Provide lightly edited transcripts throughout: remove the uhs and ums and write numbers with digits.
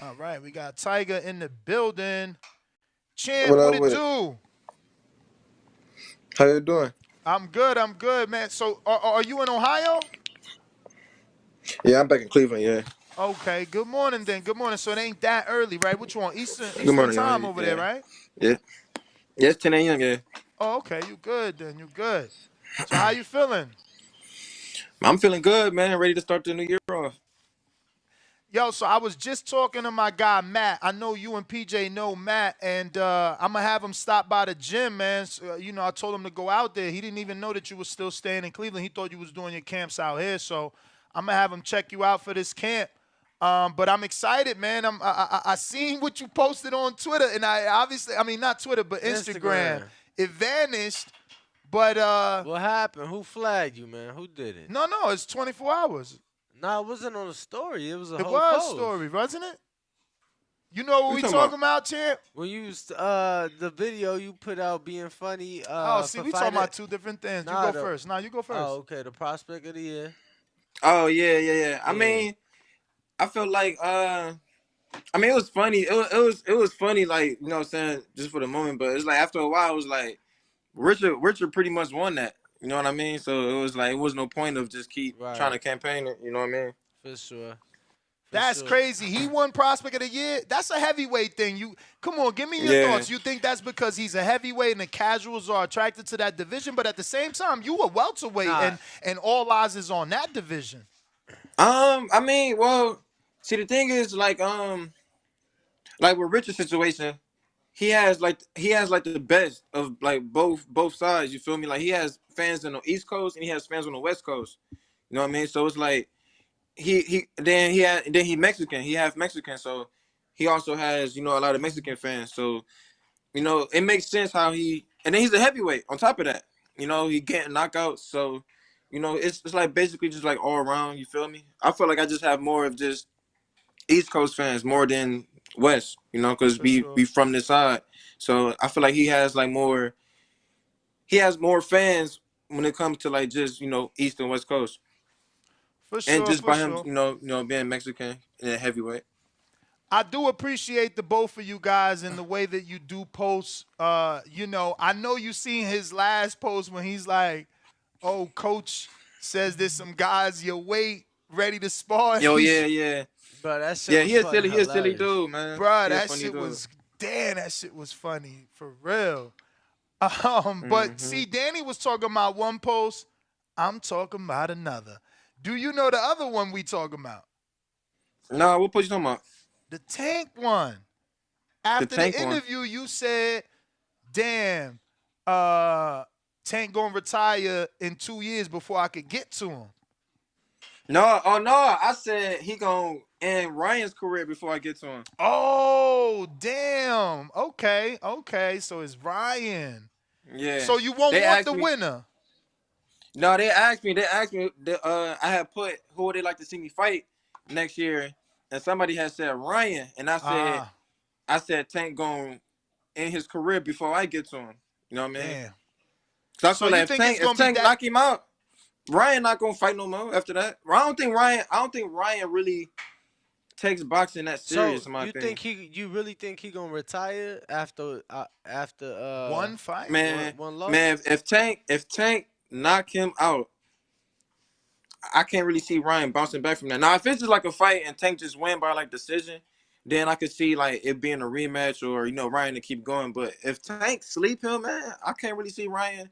All right, we got Tiger in the building. What Champ, what up it with it? do? How you doing? I'm good, man. So, are you in Ohio? Yeah, I'm back in Cleveland. Yeah. Okay, good morning then. Good morning. So it ain't that early, right? What you on Good Eastern morning, time y'all. over there, Yeah. right? Yeah. Yeah, it's 10 a.m. Yeah. Oh, okay, you good then. You good. So how you feeling? I'm feeling good, man. Ready to start the new year off. Yo, so I was just talking to my guy Matt. I know you and PJ know Matt, and I'm gonna have him stop by the gym, man. So, I told him to go out there. He didn't even know that you were still staying in Cleveland. He thought you was doing your camps out here. So I'm gonna have him check you out for this camp. But I'm excited, man. I seen what you posted on Twitter, and I mean not Twitter, but Instagram. Instagram. It vanished, but What happened? Who flagged you, man? Who did it? no, it's 24 hours. Nah, it wasn't on the story. It was a It whole was post. story, wasn't it? You know what What you we talking about? talking about, champ? When you the video you put out being funny Oh, see, for we talking fighter. about two different things. You Nah, go the first. Nah, you go oh first. okay, the prospect of the year. Oh, yeah. I Yeah. mean, I felt like I mean, it was funny. It was funny, like, you know what I'm saying, just for the moment, but it's like after a while it was like Richard pretty much won that. You know what I mean? So it was like it was no point of just keep trying Right. to campaign it, you know what I mean? For sure. For That's sure. crazy. He won prospect of the year. That's a heavyweight thing. You come on, give me your Yeah. thoughts. You think that's because he's a heavyweight and the casuals are attracted to that division, but at the same time, you a welterweight Nah. and all eyes is on that division. I mean, well, see the thing is like with Richard's situation, he has like the best of like both sides. You feel me? Like he has fans on the East Coast and he has fans on the West Coast. You know what I mean? So it's like he Mexican. He half Mexican, so he also has a lot of Mexican fans. So it makes sense how and then he's a heavyweight on top of that. He getting knockouts. So it's like basically just like all around. You feel me? I feel like I just have more of just East Coast fans more than West, because For we sure. from this side. So I feel like he has more fans when it comes to like just East and West Coast, For and sure, just for by him, sure. being Mexican and a heavyweight. I do appreciate the both of you guys and the way that you do post. I know you seen his last post when he's like, "Oh, coach says there's some guys your weight ready to spar." Yo, yeah. Bro, that shit Yeah, was he a funny, silly, he a silly hilarious. dude, man. Bruh, He a that funny shit dude. was damn. That shit was funny for real. But Hmm. see, Danny was talking about one post. I'm talking about another. Do you know the other one we talking about? Nah, what post you talking about? The Tank one. The After the tank one. interview, you said, "Damn, uh, Tank gonna retire in 2 years before I could get to him." No, oh no, I said he gonna end Ryan's career before I get to him. Oh, damn. Okay. So it's Ryan. Yeah, So you won't they want asked the me. winner. No, they asked me. I had put who would they like to see me fight next year, and somebody had said Ryan, and I said Ah, I said Tank gonna end his career before I get to him. You know what I mean? damn. So I So feel you like if think it's Tank if gonna be Tank that? knock him out, Ryan not gonna fight no more after that. I don't think Ryan really takes boxing that So serious, in my you opinion. think you really think he gonna retire after One fight? one Man, one man, loss? if Tank knock him out, I can't really see Ryan bouncing back from that. Now, if it's just like a fight and Tank just win by like decision, then I could see like it being a rematch or Ryan to keep going. But if Tank sleep him, man, I can't really see Ryan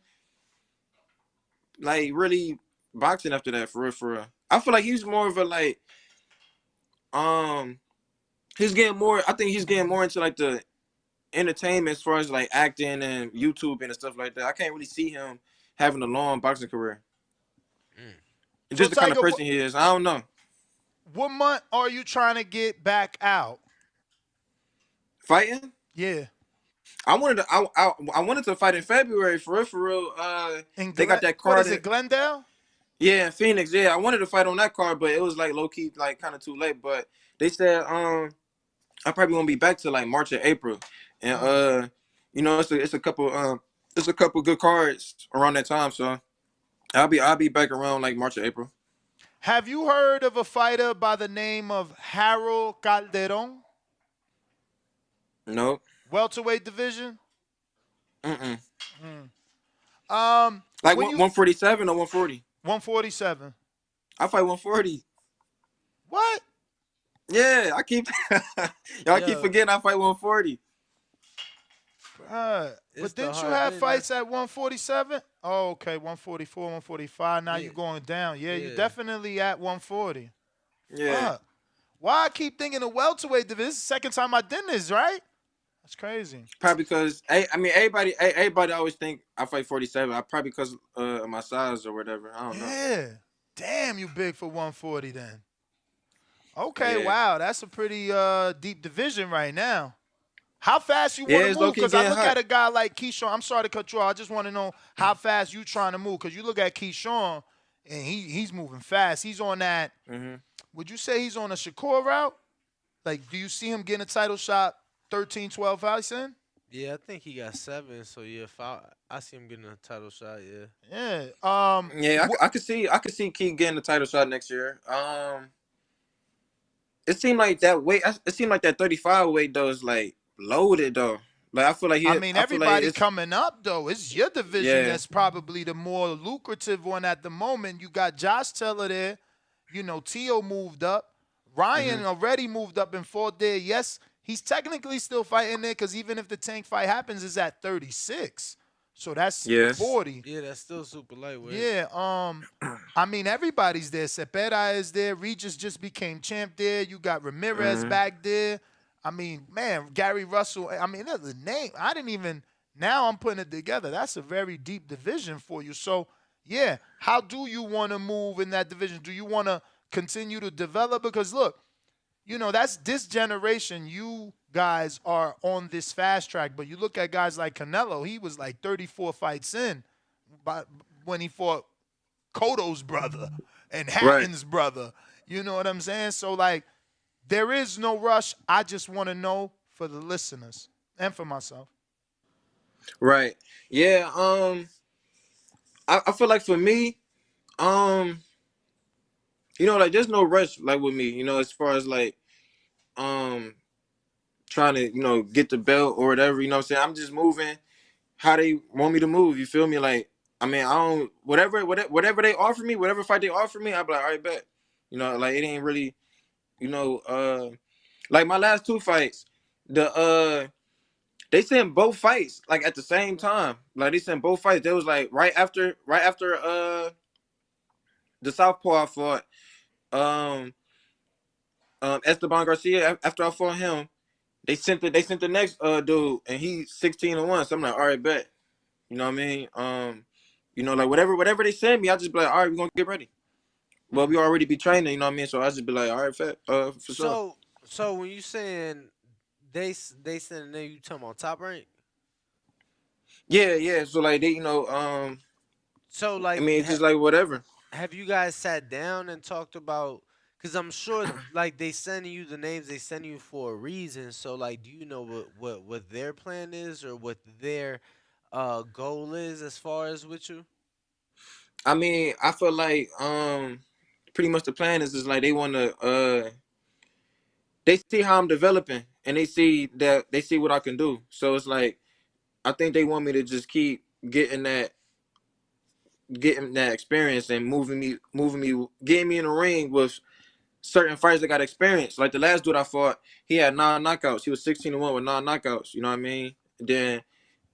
like really boxing after that for real, for real. I feel like he's more of a like um he's getting more. I think he's getting more into like the entertainment as far as like acting and YouTube and stuff like that. I can't really see him having a long boxing career. Mm. So Just the kind of Tiger, person he is. I don't know. what month are you trying to get back out? Fighting. Yeah, I wanted to fight in February for real, for real. in They got Glen. that What card is in, it, Glendale? yeah, in Phoenix. Yeah, I wanted to fight on that card, but it was like low key, like kind of too late. But they said I probably won't be back till like March or April, and Mm. it's a couple good cards around that time. So I'll be back around like March or April. Have you heard of a fighter by the name of Harold Calderon? No. Welterweight division? Mm-mm. Like When you 147 or 140. 147. I fight 140. What? Yeah, I keep y'all keep Yo, forgetting I fight 140. it's But the didn't you hard. have Didn't I? fights at 147? Oh, okay, 144, 145. Now Yeah, you going down. Yeah, you yeah. definitely at 140. Yeah. Why I keep thinking the welterweight division? This is the second time I did this, right? That's crazy. Probably because I mean everybody always think I fight 47. I probably because of my size or whatever. I don't know. Yeah. Damn, you big for 140 then. Okay, Yeah. wow. That's a pretty deep division right now. How fast you Yeah, want to it's low move? key Because I getting look hot. at a guy like Keyshawn. I'm sorry to cut you off. I just want to know how fast you trying to move. Because you look at Keyshawn, and he's moving fast. He's on that. Hmm. Would you say he's on a Shakur route? Like, do you see him getting a title shot 13, 12 fights in? Yeah, I think he got 7. So yeah, if I see him getting a title shot. Yeah. Yeah. Yeah, I could see Keith getting the title shot next year. It seemed like that weight. It seemed like that 35 weight though is like loaded though. Like I feel like I he. mean, I feel like everybody it's coming up though. It's your division yeah. that's probably the more lucrative one at the moment. You got Josh Taylor there. You know, Tio moved up. Hmm. Ryan already moved up and fought there. Yes, he's technically still fighting there because even if the Tank fight happens, it's at 36. So that's Yes. 40. Yeah, that's still super lightweight. Yeah, I mean everybody's there. Cepeda is there. Regis just became champ there. You got Ramirez Hmm. back there. I mean, man, Gary Russell. I mean, the name. I didn't even. Now I'm putting it together. That's a very deep division for you. So, yeah, how do you want to move in that division? Do you want to continue to develop? Because look, you know, that's this generation. You guys are on this fast track, but you look at guys like Canelo. He was like 34 fights in, but when he fought Cotto's brother and Right. Hatton's brother. You know what I'm saying? So like, there is no rush. I just want to know for the listeners and for myself. Right. Yeah. I feel like for me, um, like there's no rush like with me. As far as like um trying to get the belt or whatever. You know what I'm saying? I'm just moving how they want me to move. You feel me? Like I mean, I don't whatever they offer me, whatever fight they offer me, I'll be like, all right, bet. Like it ain't really, you know, like my last two fights, they sent both fights like at the same time. Like they sent both fights. They was like right after the Southpaw I fought, um Esteban Garcia. After I fought him, they sent the next dude, and he's 16-1. So I'm like, all right, bet. You know what I mean? Like whatever they send me, I just be like, all right, we're gonna get ready. Well, we already be training, you know what I mean? So I just be like, all right, for sure. So when you saying they sending them, you talking about Top Rank? Yeah, yeah. So like they, So I like, mean, it's just like whatever. have you guys sat down and talked about? Because I'm sure, like, they sending you the names, they send you for a reason. So like, do you know what their plan is or what their goal is as far as with you? I mean, I feel like pretty much the plan is just like they wanna they see how I'm developing and they see what I can do. So it's like I think they want me to just keep getting that experience and moving me getting me in the ring with certain fighters that got experience. Like the last dude I fought, he had 9 knockouts. He was 16-1 with 9 knockouts. You know what I mean? Then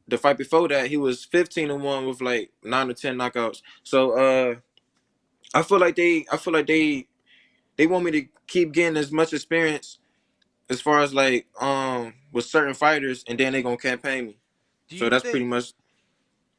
the fight before that, he was 15-1 with like 9 or 10 knockouts. So I feel like they want me to keep getting as much experience as far as like with certain fighters, and then they gonna campaign me. Do So you that's pretty think? much.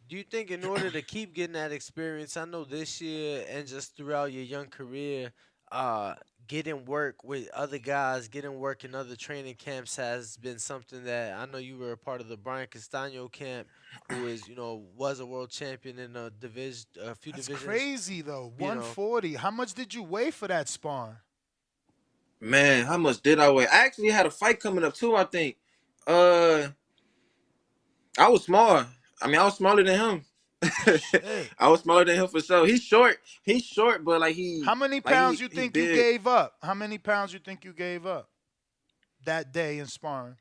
Do you think in order to keep getting that experience, I know this year and just throughout your young career, uh, getting work with other guys, getting work in other training camps has been something that I know you were a part of the Brian Castano camp, who is was a world champion in a few That's divisions. crazy though. You know, 140. How much did you weigh for that sparring? Man, how much did I weigh? I actually had a fight coming up too. I think. Uh, I was small. I mean, I was smaller than him. Shit. I was smaller than him for sure. He's short. He's short, but like How many pounds you he think you big. gave up? How many pounds you think you gave up that day in sparring?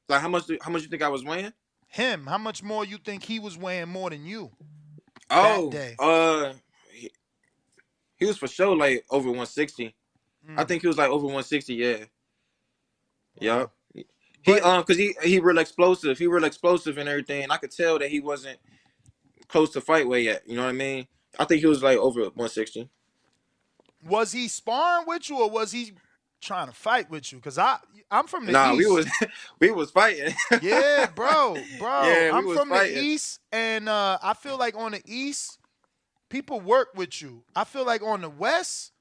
Like how much you think I was weighing? Him, how much more you think he was weighing more than you that Oh, day? he was for sure like over 160. I Mm, think he was like over 160. Yeah, wow. yep. He But cause he real explosive. He real explosive and everything. And I could tell that he wasn't close to fight weight yet. You know what I mean? I think he was like over 160. was he sparring with you or was he trying to fight with you? Cause I'm from the Nah, we East. was we was fighting. Yeah, bro. Yeah, we I'm was from the fighting. East, and I feel like on the East, people work with you. I feel like on the West,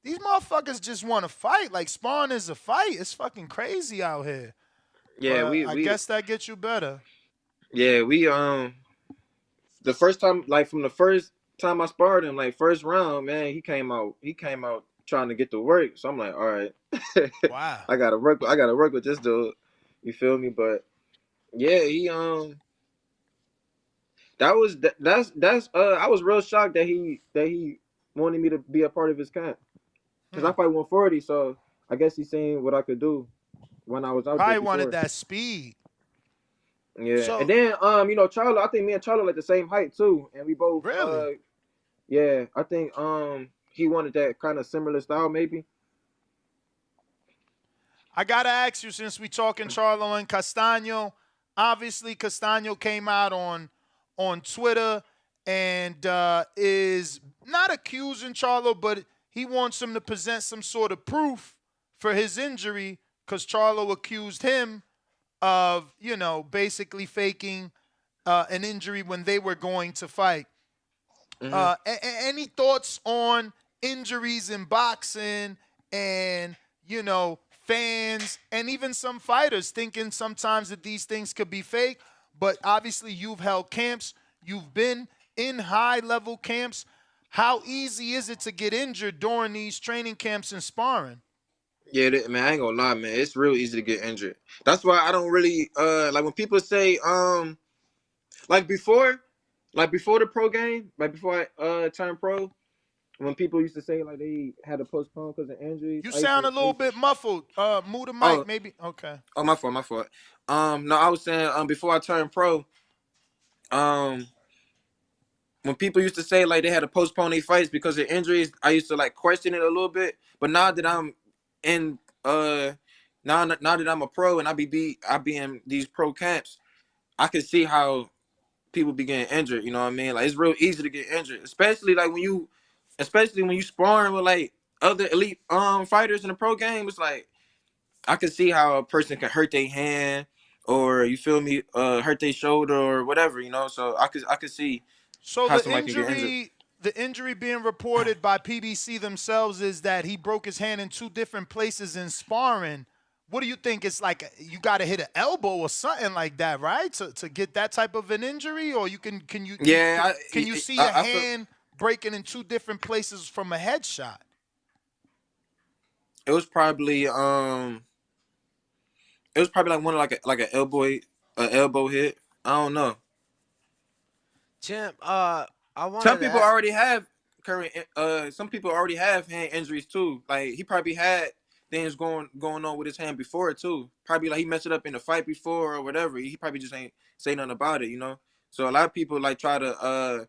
these motherfuckers just want to fight. Like sparring is a fight. It's fucking crazy out here. Yeah, But we I we guess that gets you better. yeah we the first time, like from the first time I sparred him, like first round, man, he came out trying to get to work. So I'm like, all right, Wow. I gotta work with this dude. You feel me? But yeah, he I was real shocked that he wanted me to be a part of his camp because I Hmm. fight 140, so I guess he seen what I could do when I was out there Probably wanted before. that speed. Yeah, and So then Charlo, I think me and Charlo like the same height too, and we both really, yeah, I think he wanted that kind of similar style maybe. I gotta ask you, since we talking Charlo and Castano, obviously Castano came out on Twitter and is not accusing Charlo, but he wants him to present some sort of proof for his injury because Charlo accused him of, basically faking an injury when they were going to fight. Hmm. Any thoughts on injuries in boxing and fans and even some fighters thinking sometimes that these things could be fake? But obviously, you've held camps, you've been in high level camps. How easy is it to get injured during these training camps and sparring? Yeah, man, I ain't gonna lie, man. It's real easy to get injured. That's why I don't really like when people say like before the pro game, like before I turned pro, when people used to say like they had to postpone because of injuries, You sound a I little used to bit muffled. Move the mic, oh maybe. Okay. my fault, my fault. No, I was saying before I turned pro, um when people used to say like they had to postpone their fights because of injuries, I used to like question it a little bit. But now that I'm in now that I'm a pro and I be in these pro camps, I can see how people be getting injured. You know what I mean? Like it's real easy to get injured, especially when you sparring with like other elite fighters in the pro game. It's like I can see how a person can hurt their hand or you feel me, hurt their shoulder or whatever. You know, so I could see So how somebody can get injured. the injury being reported by PBC themselves is that he broke his hand in two different places in sparring. What do you think? It's like you got to hit an elbow or something like that, right? To get that type of an injury, or Yeah, can you see a I feel hand breaking in two different places from a headshot? it was probably it was probably like one like a elbow hit. I don't know. Champ, I Some wanted people to. already have some people already have hand injuries too. Like he probably had things going on with his hand before too. Probably like he messed it up in a fight before or whatever. He probably just ain't say nothing about it, you know. So a lot of people like try to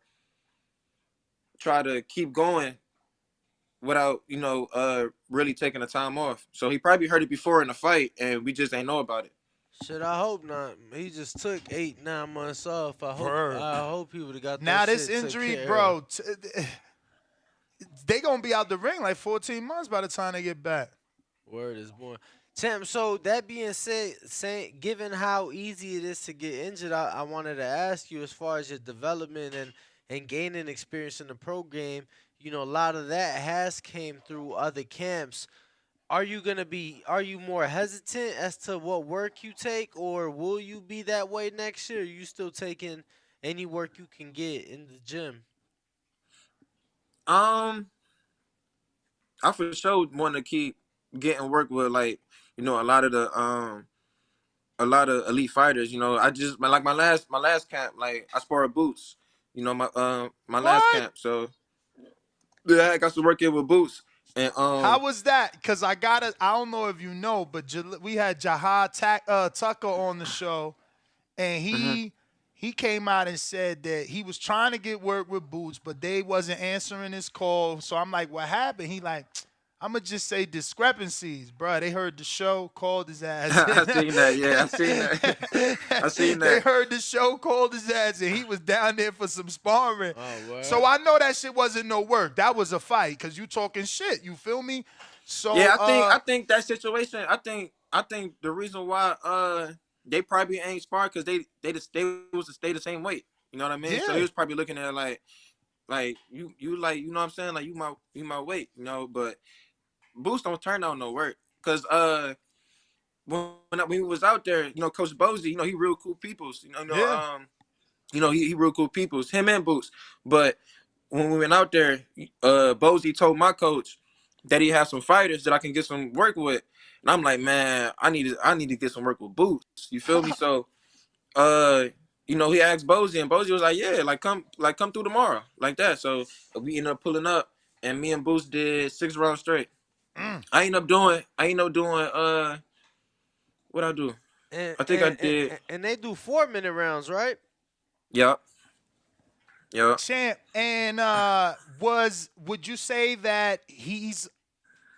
keep going without really taking the time off. So he probably heard it before in the fight, and we just ain't know about it. Shit, I hope not. He just took 8, 9 months off. Word. I hope he would have got that Now this shit took injury, care of. bro, they gonna be out the ring like 14 months by the time they get back. Word is born. Champ, so that being said, given how easy it is to get injured, I wanted to ask you as far as your development and gaining experience in the pro game. A lot of that has came through other camps. Are you more hesitant as to what work you take, or will you be that way next year? Are you still taking any work you can get in the gym? Um, I for sure want to keep getting work with like a lot of elite fighters. I just like my last camp, like I sparred Boots. My last What? camp, so yeah, I got to work in with Boots. And How was that? Because I don't know if you know, but we had Tucker on the show, and mhm. he came out and said that he was trying to get work with Boots, but they wasn't answering his call. So I'm like, what happened? He like, I'm gonna just say discrepancies, bro. They heard the show, called his ass. I seen that. Yeah, I seen that. I seen They that. heard the show, called his ass, and he was down there for some sparring. Oh, So word. I know that shit wasn't no work. That was a fight, cause you talking shit. You feel me? So Yeah, I think that situation. I think the reason why they probably ain't sparred because they was to stay the same weight. You know what I mean? So he yeah, was probably looking at it like you like you know what I'm saying, like you my weight, you know. But Boost don't turn down no work because when we was out there, you know, Coach Bozy, you know, he real cool peoples, yeah. he real cool peoples, him and Boost. But when we went out there, Bozy told my coach that he has some fighters that I can get some work with, and I'm like, man, I need to get some work with Boots. You feel me? So, uh, he asked Bozy, and Bozy was like, yeah, come through tomorrow, like that. So we ended up pulling up, and me and Boots did 6 rounds straight. Mm. I ended up doing what I do. And I think I and, and did. and they do 4 minute rounds, right? Yep. Yep. Champ, and would you say that he's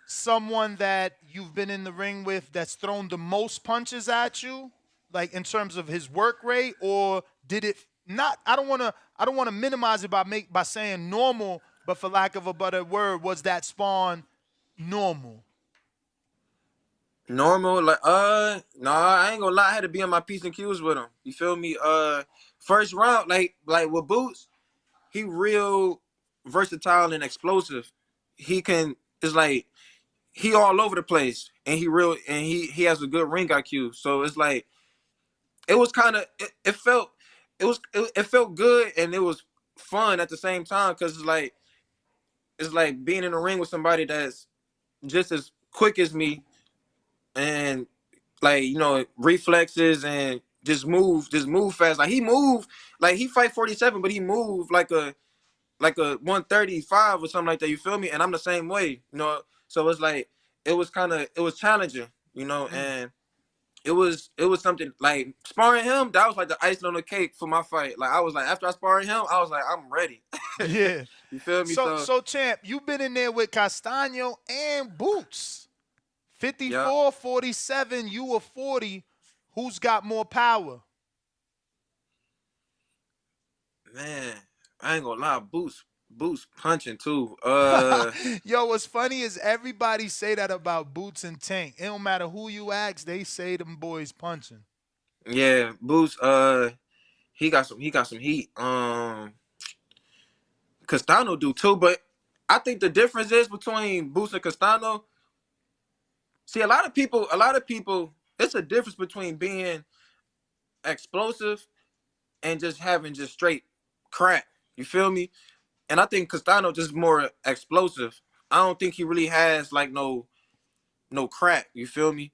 someone that you've been in the ring with that's thrown the most punches at you, like in terms of his work rate, or did it not? I don't want to minimize it by saying normal, but for lack of a better word, was that spawn normal? Normal, like nah, I ain't gonna lie, I had to be on my P's and Q's with him. You feel me? First round, like with Boots, he real versatile and explosive. He can it's like he all over the place and he has a good ring IQ. So it's like it was kinda it felt it felt good and it was fun at the same time because it's like being in the ring with somebody that's just as quick as me and like reflexes and just move fast. Like he moved, like he fight 47, but he moved like a 135 or something like that. You feel me? And I'm the same way, So it's like it was challenging, Mm. and it was something like sparring him. That was like the icing on the cake for my fight. Like I was like after I sparring him, I was like I'm ready. Yeah. You feel me? So So so champ, you've been in there with Castaño and Boots. yeah, 54, 47, you were 40. Who's got more power? man, I ain't gonna lie, Boots punching too. Yo, what's funny is everybody say that about Boots and Tank. It don't matter who you ask, they say them boys punching. Yeah, Boots. He got some heat. Castano do too, but I think the difference is between Boots and Castano. See, a lot of people, it's a difference between being explosive and just having just straight crack. You feel me? And I think Castano just more explosive. I don't think he really has like no crack. You feel me?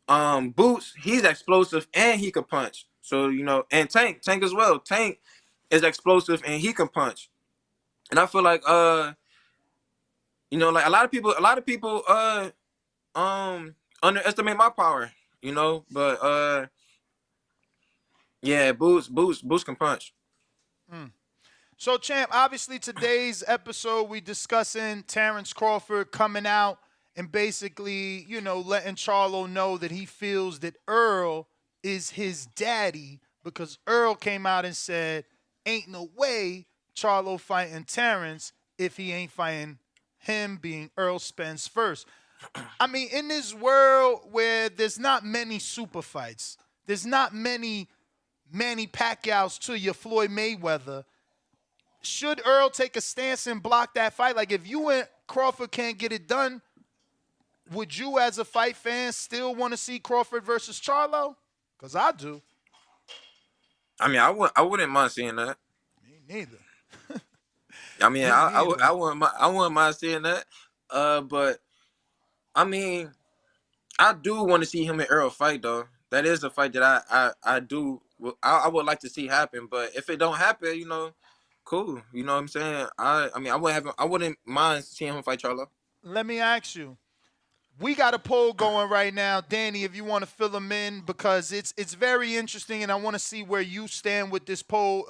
Boots, he's explosive and he can punch. So and Tank as well. Tank is explosive and he can punch. And I feel like like a lot of people underestimate my power, but yeah, Boots can punch. Mm. So, champ, obviously today's episode we discussing Terrence Crawford coming out and basically, letting Charlo know that he feels that Earl is his daddy because Earl came out and said, ain't no way Charlo fighting Terrence if he ain't fighting him being Earl Spence first. I mean, in this world where there's not many super fights, there's not many Manny Pacquiao's to your Floyd Mayweather. Should Earl take a stance and block that fight? Like, if you and Crawford can't get it done, would you, as a fight fan, still want to see Crawford versus Charlo? Because I do. I mean, I wouldn't mind seeing that. Me neither. I mean, Me I neither. wouldn't mind seeing that. But I mean, I do want to see him and Earl fight though. That is a fight that I do. I would like to see happen. But if it don't happen, cool. You know what I'm saying? I mean, I wouldn't mind seeing him fight Charlo. let me ask you. We got a poll going right now, Danny. If you want to fill them in, because it's very interesting, and I want to see where you stand with this poll.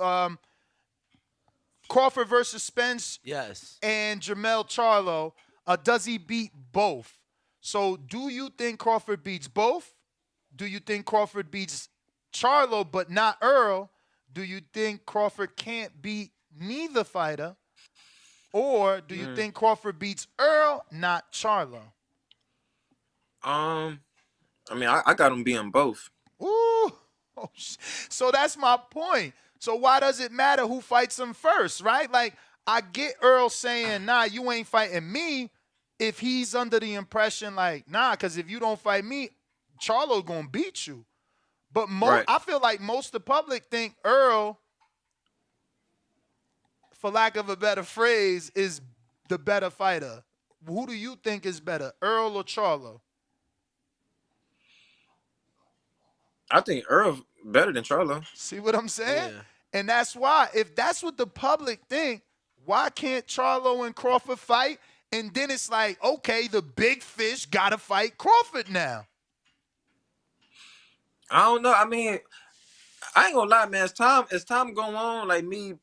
Crawford versus Spence Yes. and Jermell Charlo. Does he beat both? So, do you think Crawford beats both? Do you think Crawford beats Charlo but not Earl? Do you think Crawford can't beat neither fighter? Or do you Mm. think Crawford beats Earl, not Charlo? Um, I mean, I got him being both. Ooh. Oh, so that's my point. So why does it matter who fights him first, right? Like, I get Earl saying, nah, you ain't fighting me if he's under the impression, like, nah, because if you don't fight me, Charlo gonna beat you. But Right. I feel like most of the public think Earl, for lack of a better phrase, is the better fighter. Who do you think is better, Earl or Charlo? I think Earl better than Charlo. See what I'm saying? Yeah. And that's why, if that's what the public think, why can't Charlo and Crawford fight? And then it's like, okay, the big fish gotta fight Crawford now. I don't know. I mean, I ain't gonna lie, man. As time go on, like me,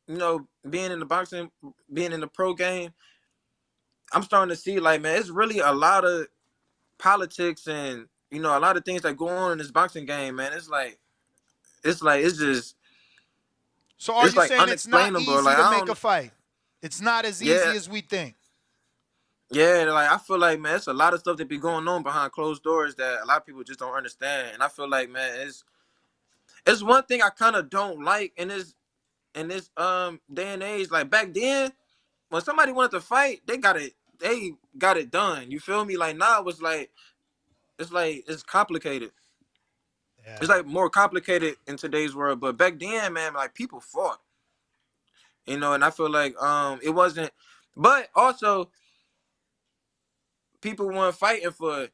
being in the boxing, being in the pro game, I'm starting to see like, man, it's really a lot of politics and a lot of things that go on in this boxing game, man. It's just So are it's you like saying it's not unexplainable. easy Like to I make a don't, fight? It's not as yeah, easy as we think. yeah. Like I feel like, man, it's a lot of stuff that be going on behind closed doors that a lot of people just don't understand. And I feel like, man, it's one thing I kind of don't like in this day and age. Like back then, when somebody wanted to fight, they got it done. You feel me? Like now it's complicated. Yeah. It's like more complicated in today's world. But back then, man, like people fought, and I feel like it wasn't. But also, people weren't fighting for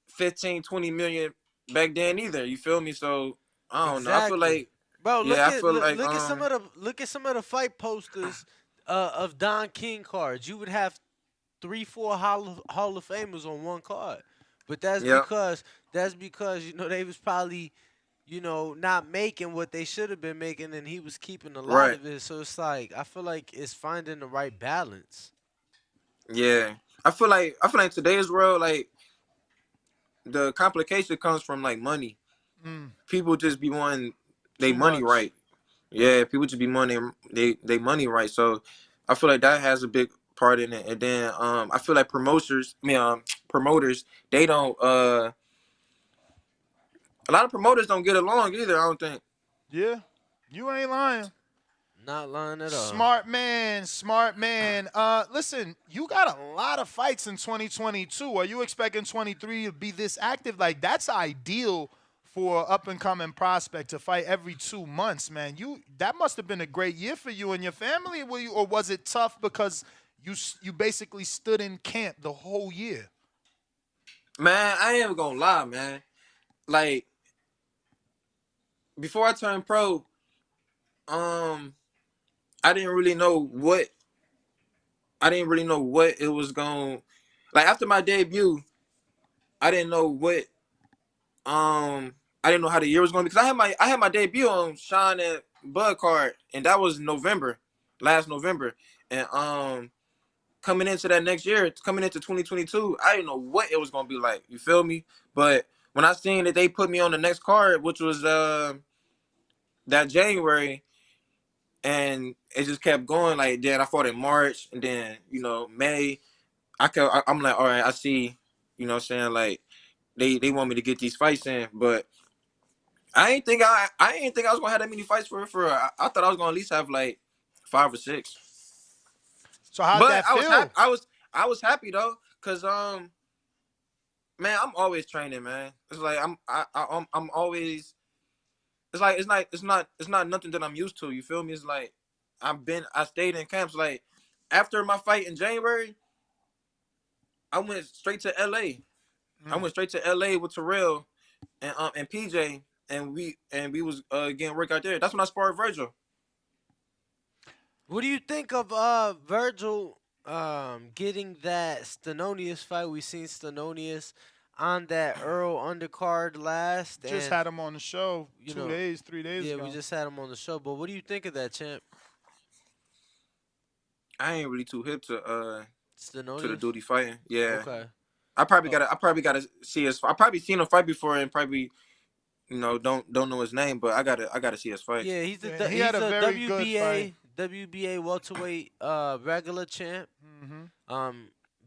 15, 20 million back then either. You feel me? So I don't know. I feel Exactly. like, Bro, yeah, I feel like look at some of the fight posters of Don King cards. You would have 3, 4 Hall of Famers on one card. But yeah, that's because they was probably not making what they should have been making, and he was keeping a lot right, of it. So it's like I feel like it's finding the right balance. yeah. I feel like today's world, like the complication comes from like money. Mm, People just be wanting they too money much. right. Yeah, people just be wanting they money right. So I feel like that has a big part in it. And then I feel like promoters, they don't a lot of promoters don't get along either, I don't think. Yeah, you ain't lying. Not lying at all. Smart man, smart man. Listen, you got a lot of fights in 2022. Are you expecting 23 to be this active? Like, that's ideal for an up and coming prospect to fight every 2 months, man. That must have been a great year for you and your family. Or was it tough because you basically stood in camp the whole year? Man, I ain't gonna lie, man. Like before I turned pro, um, I didn't really know what I didn't really know what it was going. Like after my debut, I didn't know what I didn't know how the year was going because I had my debut on Sean and Bud card, and that was November, last November, and coming into that next year, coming into 2022, I didn't know what it was gonna be like. You feel me? But when I seen that they put me on the next card, which was that January, and it just kept going. Like then I fought in March, and then May. I'm like, all right, I see. You know what I'm saying? Like they want me to get these fights in, but I ain't think I was gonna have that many fights I thought I was gonna at least have like 5 or 6. So how'd But that I was happy. feel? I was happy though, cause man, I'm always training, man. It's like I'm always. It's not nothing that I'm used to. You feel me? It's like I stayed in camps. Like after my fight in January, I went straight to LA. I Mm. went straight to LA with Terrell and PJ, and we was getting work out there. That's when I sparred Virgil. What do you think of Virgil getting that Stenonius fight. We seen Stenonius on that Earl undercard last, Just and had him on the show you know, 3 days yeah, we ago. just had him on the show. But what do you think of that, champ? I ain't really too hip to the Stenonius? duty fighting. Yeah, Okay. I probably gotta see his. I probably seen him fight before and probably don't know his name, but I gotta see his fight. Yeah, Yeah, he had he's a a very good fight. WBA welterweight regular champ.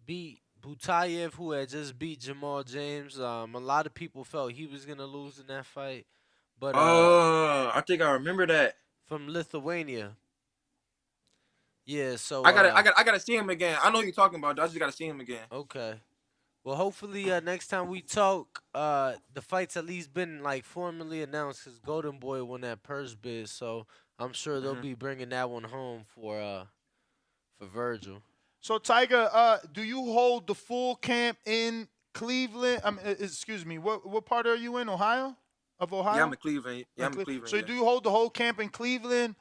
Beat Butayev, who had just beat Jamal James. A lot of people felt he was gonna lose in that fight, but Oh, I think I remember that. from Lithuania. Yeah, so I gotta see him again. I know who you're talking about. I just gotta see him again. okay. Well, hopefully next time we talk, the fight's at least been like formally announced because Golden Boy won that purse bid, so I'm sure they'll Hmm. be bringing that one home for Virgil. So Tiger, do you hold the full camp in Cleveland? Excuse me. What part are you in? Ohio? Of Ohio? Yeah, I'm in Cleveland. Yeah, In I'm in Cleveland. So Yeah. do you hold the whole camp in Cleveland,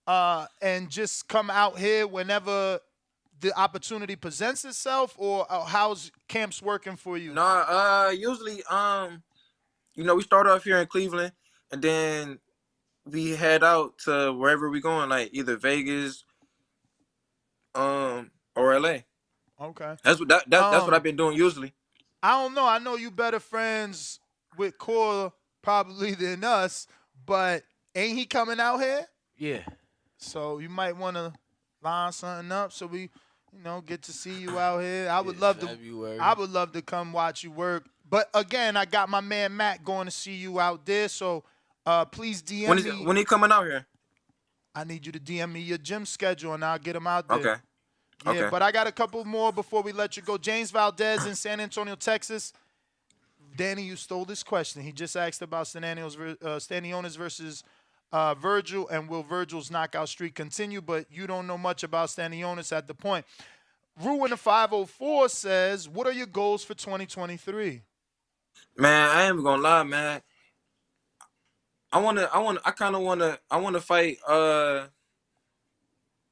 and just come out here whenever the opportunity presents itself, or how's camps working for you? No, usually, we start off here in Cleveland, and then we head out to wherever we going, like either Vegas, or LA. Okay. That's what I've been doing usually. I don't know. I know you better friends with Core probably than us, but ain't he coming out here? Yeah. So you might want to line something up so we, get to see you out here. I would love February. I would love to come watch you work. But again, I got my man Matt going to see you out there. So please DM me. When he coming out here? I need you to DM me your gym schedule and I'll get him out there. Okay. Yeah, Okay. but I got a couple more before we let you go. James Valdez in San Antonio, Texas. Danny, you stole this question. He just asked about Stanionis versus Virgil, and will Virgil's knockout streak continue? But you don't know much about Stanionis at the point. Ruin the 504 says, what are your goals for 2023? Man, I ain't even gonna lie, man. I wanna fight.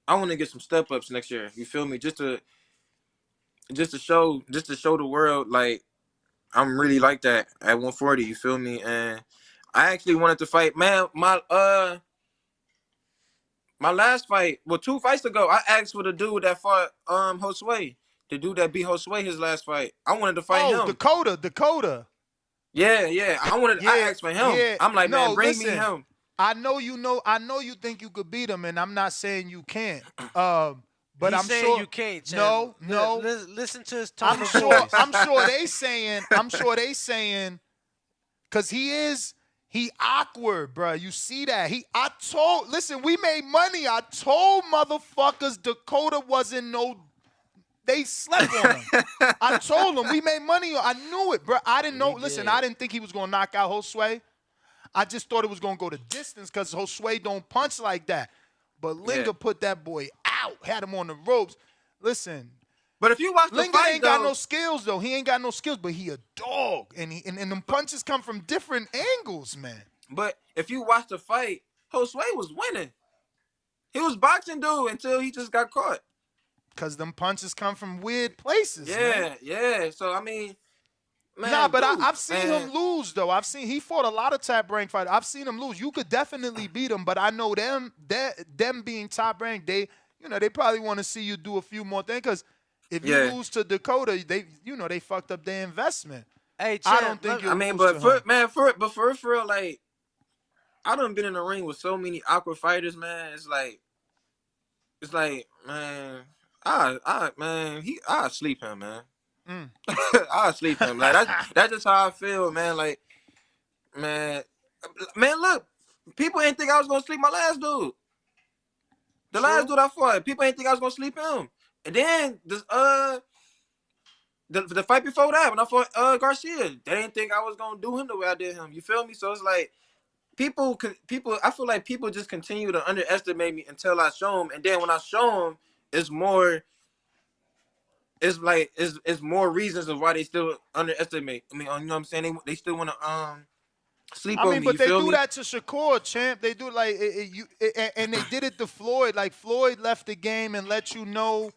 I wanna get some step ups next year. You feel me? Just to show the world like I'm really like that at 140. You feel me? And I actually wanted to fight, man. My last fight, well, 2 fights ago, I asked for the dude that fought Josue, the dude that beat Josue his last fight. I wanted to fight him. Dakota. Yeah. I asked for him. Yeah. I'm like, No, man, bring listen. me him. I know you think you could beat him, and I'm not saying you can't. But He's I'm saying sure you can't. Champ. No. Listen to his tone I'm of sure. voice. I'm sure they saying, cause he awkward, bro. You see that? Listen, we made money. I told motherfuckers Dakota wasn't no. They slept on him. I told them we made money. I knew it, bro. I didn't know. Listen, I didn't think he was gonna knock out Josue. I just thought it was gonna go the distance because Josue don't punch like that. But Linga put that boy out, had him on the ropes. Listen, But if you watch the Linga fight, ain't got no skills though. He ain't got no skills, but he a dog, and them punches come from different angles, man. But if you watch the fight, Josue was winning. He was boxing dude until he just got caught. Cause them punches come from weird places. Man. Yeah. So I mean, man. Nah, but dude, I've seen him lose though. He fought a lot of top ranked fighters. I've seen him lose. You could definitely beat him, but I know them being top ranked, they probably want to see you do a few more things. Cause if you lose to Dakota, they fucked up their investment. Hey, champ, I don't think you. I mean, but for real, like, I done been in the ring with so many awkward fighters, man. It's like, man, I sleep him, man. I sleep him. Like that's just how I feel, man. Like, man, look, people ain't think I was gonna sleep my last dude. The last dude I fought, people ain't think I was gonna sleep him. And then the fight before that, when I fought Garcia, they didn't think I was gonna do him the way I did him. You feel me? So it's like people. I feel like people just continue to underestimate me until I show them, and then when I show them, it's more. It's like it's more reasons of why they still underestimate. I mean, you know what I'm saying? They still want to sleep on me. But they do me? that to Shakur, champ. They do and they did it to Floyd. Like Floyd left the game and let you know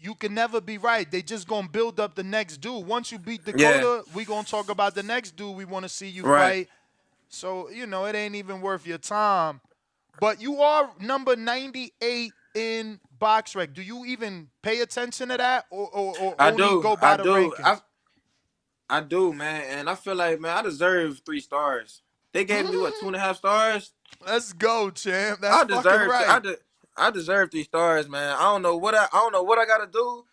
you can never be right. They just gonna build up the next dude. Once you beat Yeah, Dakota, we gonna talk about the next dude we want to see you right. fight. So it ain't even worth your time. But you are number 98 in BoxRec. Do you even pay attention to that, or I only do, go I by the do, rankings? I do, man, and I feel like, man, I deserve 3 stars. They gave me what 2.5 stars. Let's go, champ. That's I fucking deserve to, right. I deserve 3 stars, man. I don't know what I gotta do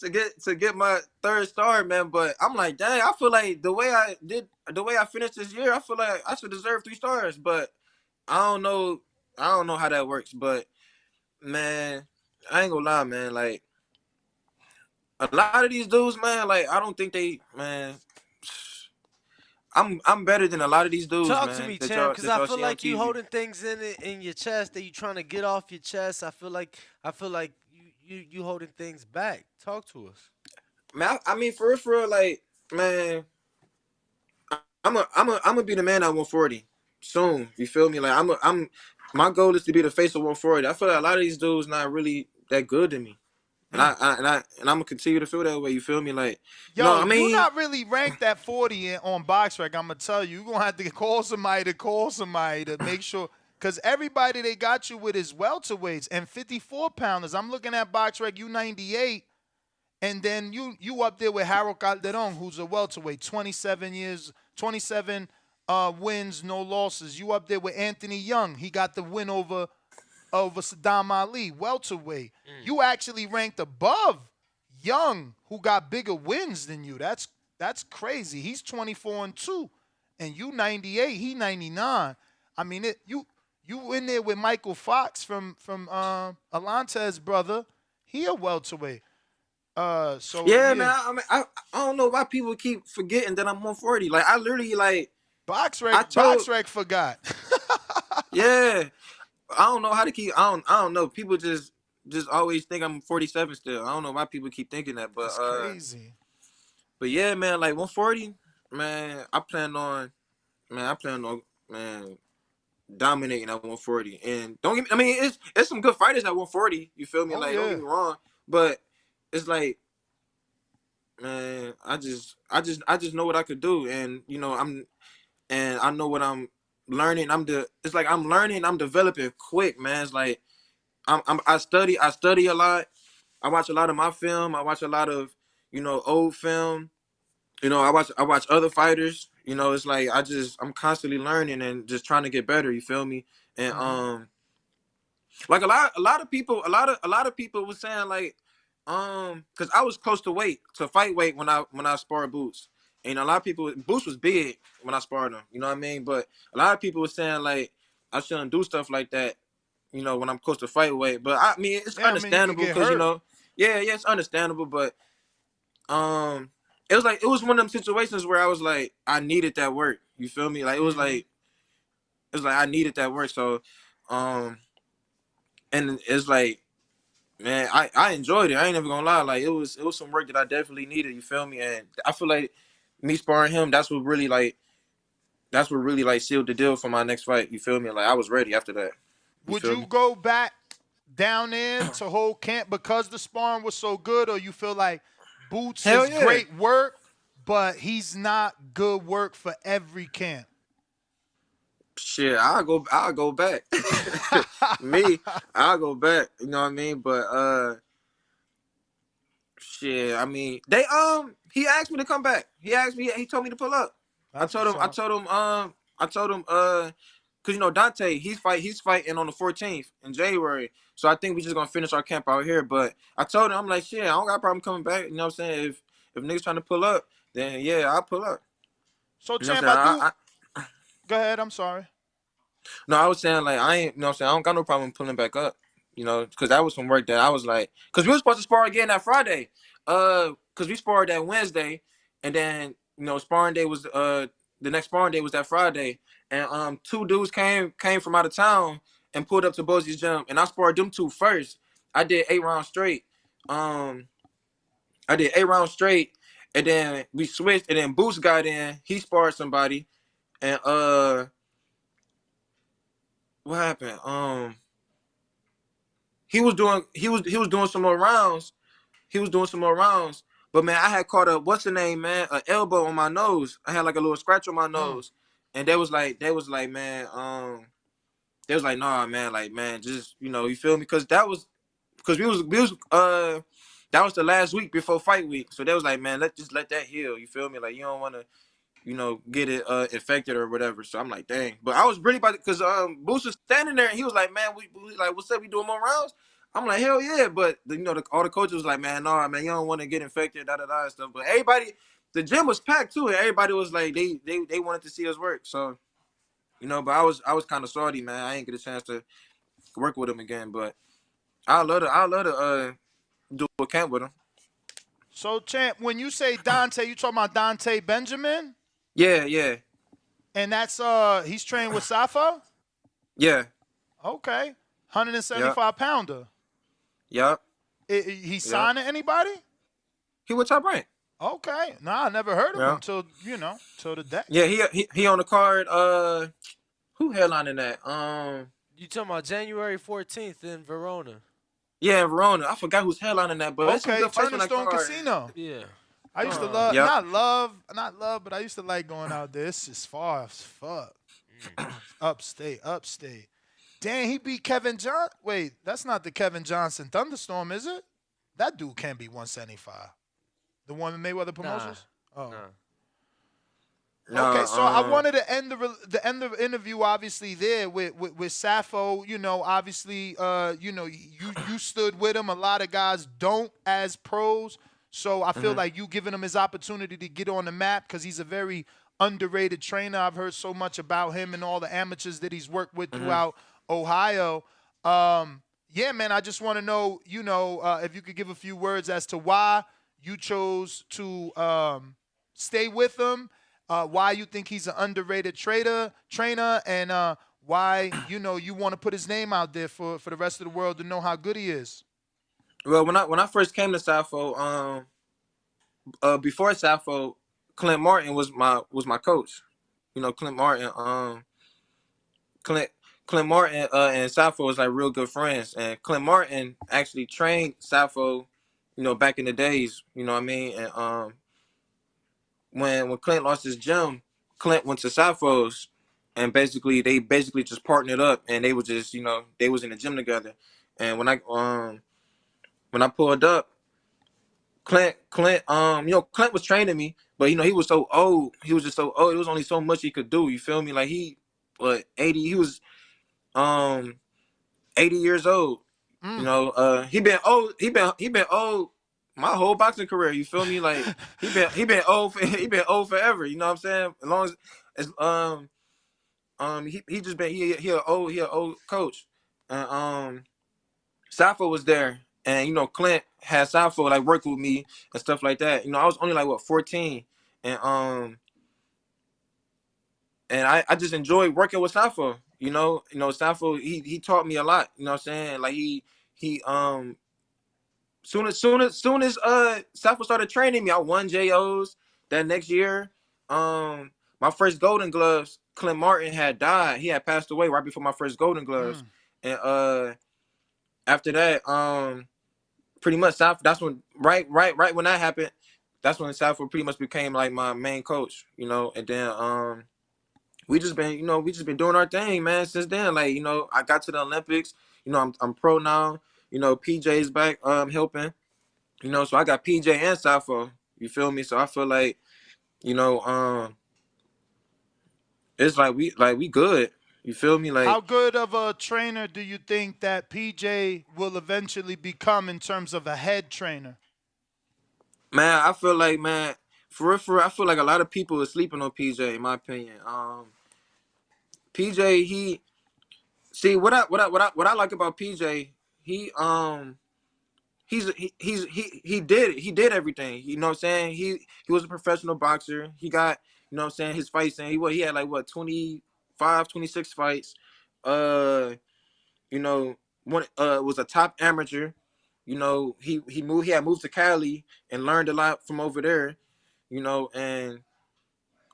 to get my 3rd star, man. But I'm like, dang, I feel like the way I finished this year, I feel like I should deserve 3 stars. But I don't know, I don't know how that works. But man, I ain't gonna lie, man. Like a lot of these dudes, man. Like I don't think they, man. I'm better than a lot of these dudes, Talk to man. me, champ, because That I y'all feel see on like you TV. holding things in your chest that you trying to get off your chest. I feel like you holding things back. Talk to us. Man, I mean, for real, like, man, I'm gonna be the man at 140 soon. You feel me? Like, my goal is to be the face of 140. I feel like a lot of these dudes not really that good to me, and Mm. I'm gonna continue to feel that way. You feel me? Like, Yo, I you mean, not really ranked at 40 on BoxRec. I'm gonna tell you, you're gonna have to call somebody to make sure, because everybody they got you with is welterweights and 54 pounders. I'm looking at BoxRec, you 98, and then you up there with Harold Calderon, who's a welterweight, 27 wins, no losses. You up there with Anthony Young. He got the win over Saddam Ali, welterweight. You actually ranked above Young, who got bigger wins than you. That's crazy. He's 24-2, and you 98. He 99. I mean, you in there with Michael Fox from Delante's brother. He a welterweight. So yeah, man. yeah, I don't know why people keep forgetting that I'm 140. Like, I literally like I told, Boxrec forgot. yeah. I don't know how to keep. I don't know. People just always think I'm 47 still. I don't know why people keep thinking that, That's crazy. but yeah, man, like 140, man. I plan on, man, dominating at 140. And don't get me. I mean, it's some good fighters at 140. You feel me? Oh Like, don't get yeah. me wrong, but it's like, man, I just know what I could do, and I know what I'm learning. It's like I'm learning. I'm developing quick, man. It's like I study a lot. I watch a lot of my film. I watch a lot of, old film. I watch other fighters. It's like I'm constantly learning and just trying to get better. You feel me? And Hmm. like a lot of people, a lot of people was saying like, because I was close to fight weight when I sparred Boots. And a lot of people, Boots was big when I sparred him. You know what I mean? But a lot of people were saying like I shouldn't do stuff like that, when I'm close to fight weight. But I mean, it's Yeah, I mean you could understandable get because hurt. yeah, it's understandable. But it was one of them situations where I was like, I needed that work. You feel me? Like Hmm. it was like I needed that work. So, um, and it's like, man, I enjoyed it. I ain't never gonna lie. Like it was some work that I definitely needed. You feel me? And I feel like me sparring him, that's what really like sealed the deal for my next fight. You feel me? Like I was ready after that. You Would feel you me? go back down there to hold camp because the sparring was so good, or you feel like Boots Hell is yeah. great work, but he's not good work for every camp? Shit, I'll go back. Me, I'll go back. You know what I mean? But shit, I mean, he asked me to come back. He told me to pull up. That's what's up. I told him, cause Dante, he's fighting on the 14th in January. So I think we just gonna finish our camp out here. But I told him, I'm like, shit, I don't got a problem coming back. You know what I'm saying? If niggas trying to pull up, then yeah, I'll pull up. So You know what champ, I'm I saying? do. Go ahead. I'm sorry. No, I was saying like I ain't, you know what I'm saying, I don't got no problem pulling back up, because that was some work that I was like, because we were supposed to spar again that Friday, because we sparred that Wednesday, and then sparring day was the next sparring day was that Friday, and two dudes came from out of town and pulled up to Bosie's gym, and I sparred them two first. I did 8 rounds straight. Um, I did 8 rounds straight, and then we switched, and then Boost got in. He sparred somebody, and what happened? He was doing some more rounds, he was doing some more rounds. But man, I had caught a what's the name, man, an elbow on my nose. I had like a little scratch on my Mm. nose, and they was like, man, they was like, nah, man, like, man, just you feel me? Because we was that was the last week before fight week, so they was like, man, let that heal. You feel me? Like you don't want to get it infected or whatever. So I'm like, dang. But I was really about it because Boost was standing there and he was like, man, we like, what's up? We doing more rounds? I'm like, hell yeah. But all the coaches was like, man, no, man, you don't want to get infected, da da da and stuff. But everybody, the gym was packed too, and everybody was like, they wanted to see us work. So but I was kind of salty, man. I ain't get a chance to work with him again. But I love to do a camp with him. So, champ, when you say Dante, you talking about Dante Benjamin, Yeah, yeah, and that's he's trained with Safa. yeah, Okay, yeah, 175 pounder. yeah, He yeah. signed to anybody? He was top rank. Okay, nah, I never heard of Yeah. him till today. Yeah, he on the card. Who headlining that? You talking about January 14th in Verona? Yeah, in Verona. I forgot who's headlining that, but there's some Okay, good fights on Turning that Stone card. Casino. Yeah. I used to Uh, love, Yep. not love, but I used to like going out there. It's just far as fuck. mm. Upstate. Damn, he beat Kevin John. Wait, that's not the Kevin Johnson Thunderstorm, is it? That dude can't be 175. The one in Mayweather Nah. Promotions. Oh. Nah. Okay, No, so I wanted to end the interview obviously there with Sappho. Obviously, you stood with him. A lot of guys don't as pros, so I feel mhm, like you giving him his opportunity to get on the map because he's a very underrated trainer. I've heard so much about him and all the amateurs that he's worked with mhm. throughout Ohio. Yeah, man, I just want to know, if you could give a few words as to why you chose to stay with him, why you think he's an underrated trainer, and why you want to put his name out there for the rest of the world to know how good he is. Well, when I first came to Sappho, before Sappho, Clint Martin was my coach. Clint Martin, Clint Clint Martin and Sappho was like real good friends, and Clint Martin actually trained Sappho, back in the days. You know what I mean? And when Clint lost his gym, Clint went to Sappho's, and they just partnered up, and they was just they was in the gym together. And when I pulled up, Clint was training me, but he was so old. He was just so old. It was only so much he could do. You feel me? Like 80. He was um 80 years old. Mm. He been old. He been old my whole boxing career. You feel me? Like he been old. He been old forever. You know what I'm saying? As long as he just been he a old coach. And Sappho was there, and Clint had Sappho like work with me and stuff like that. I was only like 14, and I just enjoyed working with Sappho. Sappho he taught me a lot. You know what I'm saying? Like he soon as Sappho started training me, I won JOs that next year. My first Golden Gloves, Clint Martin had died. He had passed away right before my first Golden Gloves, Mm. and after that, pretty much Sappho. That's when right when that happened. That's when Sappho pretty much became like my main coach. And then we just been doing our thing, man, since then. Like, I got to the Olympics. I'm pro now. PJ's back helping. So I got PJ and Sappho. You feel me? So I feel like, you know, um it's like we good. You feel me? How Like, good of a trainer do you think that PJ will eventually become in terms of a head trainer? man, I feel like, man, for real, I feel like a lot of people are sleeping on PJ, in my opinion. PJ, he see what I like about PJ, he he did everything. You know what I'm saying? He was a professional boxer. He got, what I'm saying, his fights, and he had like what, 25, 26 fights. Uh one was a top amateur. He had moved to Cali and learned a lot from over there. And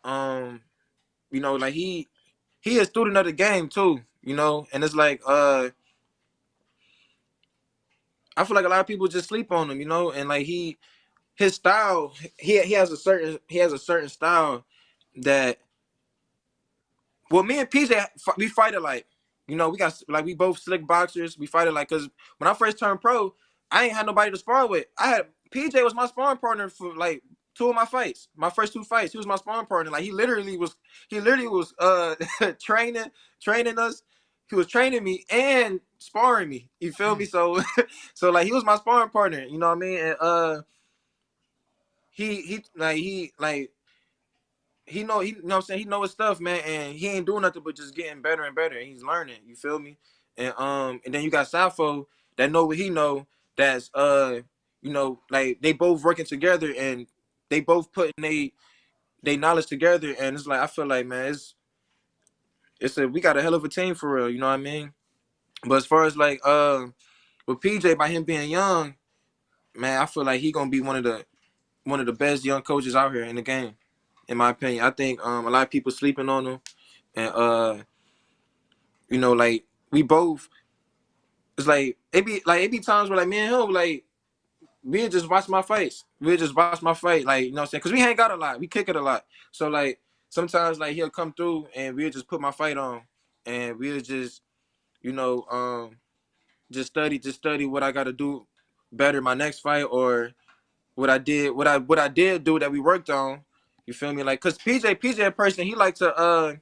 um like he a student of the game too. And it's like I feel like a lot of people just sleep on him, you know, and like his style, he has a certain style that, well, me and PJ, we fight alike. You know, we got like we both slick boxers. We fight alike because when I first turned pro, I ain't had nobody to spar with. I had PJ was my sparring partner for like two of my fights. My first two fights, he was my sparring partner. Like he literally was training us. He was training me and sparring me. You feel me? Mm. So so like he was my sparring partner. You know what I mean? And he you know what I'm saying, he know his stuff, man, and he ain't doing nothing but just getting better and better, and he's learning, you feel me? And then you got Safo that know what he know, that's you know, like they both working together and they both putting they knowledge together, and it's like I feel like, man, it's a we got a hell of a team for real, you know what I mean? But as far as like with PJ, by him being young, man, I feel like he gonna be one of the best young coaches out here in the game, in my opinion. I think a lot of people sleeping on him, and you know, like we both. It's like it be times where like me and him like we'll just watch my fights. We'll just watch my fight, like, you know what I'm saying? Because we hang out a lot, we kick it a lot. So like sometimes like he'll come through and we'll just put my fight on, and we'll just, you know, just study what I got to do better my next fight, or what I did do that we worked on. You feel me? Like, cause PJ a person, he like to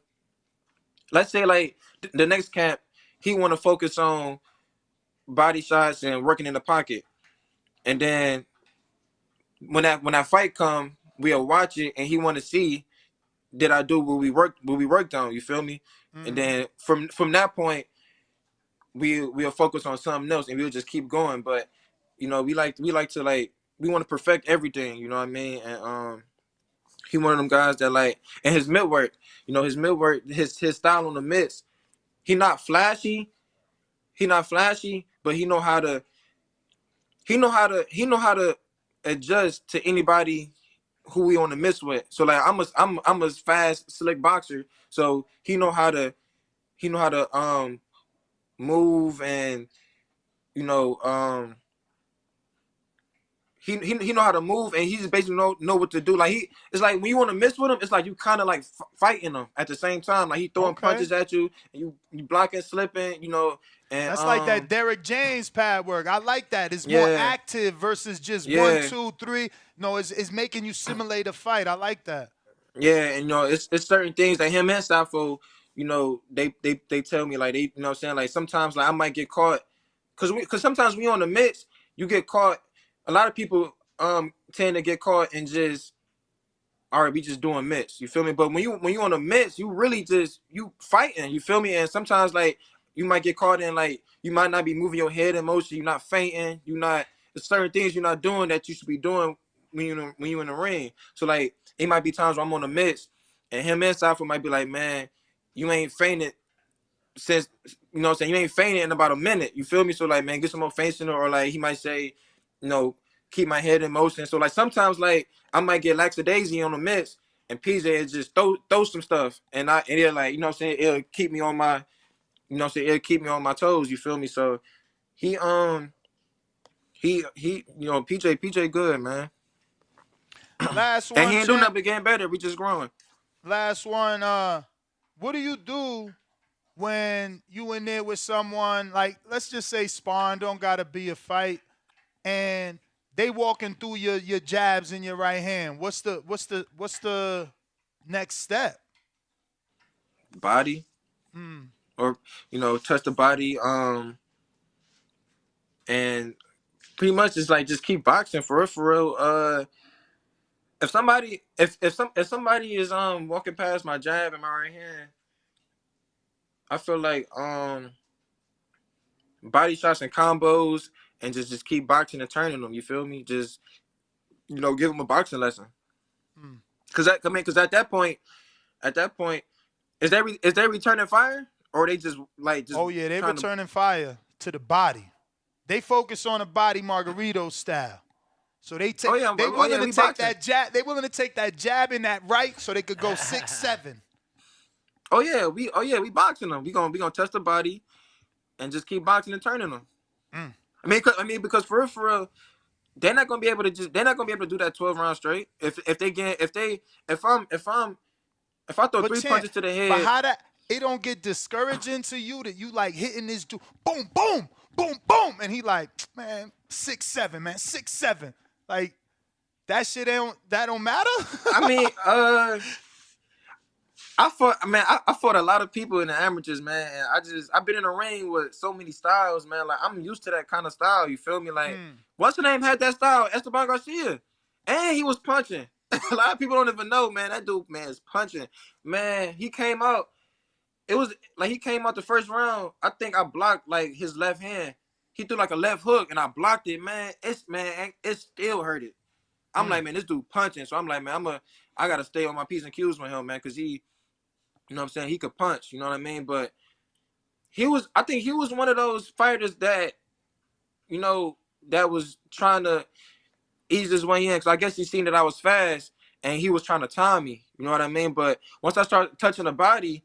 let's say like the next camp, he want to focus on body shots and working in the pocket, and then when that fight come, we'll watch it, and he want to see, did I do what we worked on. You feel me? And Mm-hmm. then from that point, we'll focus on something else, and we'll just keep going. But you know, we like to like we want to perfect everything. You know what I mean? And he one of them guys that like, and his mid work, you know, his style on the mitts. He not flashy. He not flashy, but he know how to adjust to anybody who we on the miss with. So like I'm a fast, slick boxer. So he know how to move, and you know he know how to move, and he just basically know what to do. Like it's like when you want to miss with him, it's like you kind of like fighting him at the same time. Like he throwing Okay. punches at you, and you blocking, slipping, you know, and That's like that Derek James pad work. I like that. It's more yeah, active versus just one, yeah. two, three. No, it's making you simulate a fight. I like that. Yeah, and you know, it's certain things that him and Safo, you know, they tell me like, they, you know what I'm saying, like sometimes like I might get caught, cause sometimes when you on the mix, you get caught. A lot of people tend to get caught and just, all right, we just doing mitts. You feel me? But when you on the mitts, you really just you fighting. You feel me? And sometimes like you might get caught in, like you might not be moving your head in motion. You're not fainting. You're not. There's certain things you're not doing that you should be doing when you in the ring. So like it might be times where I'm on the mitts, and him and Safa might be like, man, you ain't fainted since, you know what I'm saying, you ain't fainted in about a minute. You feel me? So like, man, get some more faints in, or like he might say, you know, keep my head in motion. So like sometimes like I might get lackadaisy on the mix, and PJ is just throw some stuff, and it'll, like, you know what I'm saying, it'll keep me on my, you know what I'm saying, it'll keep me on my toes. You feel me? So he you know, PJ good, man. Last And he one, ain't doing champ. nothing but getting better. We just growing. Last one. What do you do when you in there with someone, like, let's just say sparring, don't gotta be a fight, and they walking through your jabs in your right hand? What's the next step? Body, Mm. or you know, touch the body, and pretty much it's like just keep boxing for real, for real. If somebody is walking past my jab in my right hand, I feel like body shots and combos, and just keep boxing and turning them. You feel me? Just, you know, give them a boxing lesson. Mm. Cause at that point, is they returning fire, or they just like just Oh yeah, they trying to? returning fire to the body. They focus on the body Margarito style. So Oh yeah, they oh willing yeah, to we take boxing. that jab. They willing to take that jab in that right so they could go 6-7. Oh yeah, we boxing them. We gonna touch the body and just keep boxing and turning them. Mm. Because for real, they're not gonna be able to do that 12 rounds straight. If I throw But three Champ, punches to the but head. how that it don't get discouraging to you that you like hitting this dude, boom, boom, boom, boom, and he like, man, 6'7", man, 6'7", like that shit that don't matter. I mean, I fought a lot of people in the amateurs, man. And I've been in the ring with so many styles, man. Like I'm used to that kind of style. You feel me? Like what's the name had that style? Esteban Garcia, and he was punching. A lot of people don't even know, man. That dude, man, is punching. Man, he came out. It was like he came out the first round. I think I blocked like his left hand. He threw like a left hook, and I blocked it. Man, it still hurted. I'm like, man, this dude punching. So I'm like, man, I gotta stay on my P's and Q's with him, man, because he. You know what I'm saying? He could punch, you know what I mean? But I think he was one of those fighters that, that was trying to ease his way in. Because I guess he seen that I was fast and he was trying to time me, you know what I mean? But once I started touching the body,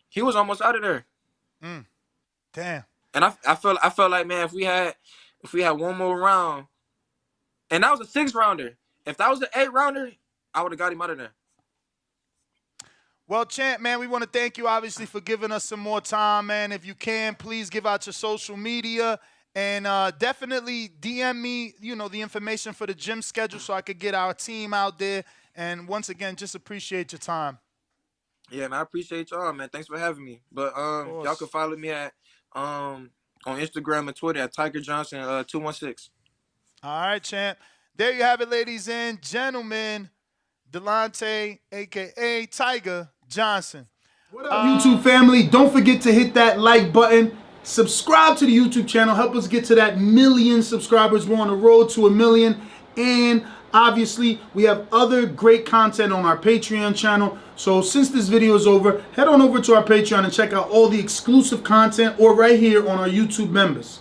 he was almost out of there. Damn. And I felt like, man, if we had one more round, and that was a 6-rounder. If that was an 8-rounder, I would have got him out of there. Well, Champ, man, we want to thank you, obviously, for giving us some more time, man. If you can, please give out your social media and definitely DM me, the information for the gym schedule so I could get our team out there. And once again, just appreciate your time. Yeah, man, I appreciate y'all, man. Thanks for having me. But y'all can follow me at on Instagram and Twitter at Tiger Johnson 216. All right, Champ. There you have it, ladies and gentlemen. Delante, a.k.a. Tiger Johnson. What up, YouTube family? Don't forget to hit that like button. Subscribe to the YouTube channel. Help us get to that 1 million subscribers. We're on the road to 1 million. And obviously, we have other great content on our Patreon channel. So since this video is over, head on over to our Patreon and check out all the exclusive content or right here on our YouTube members.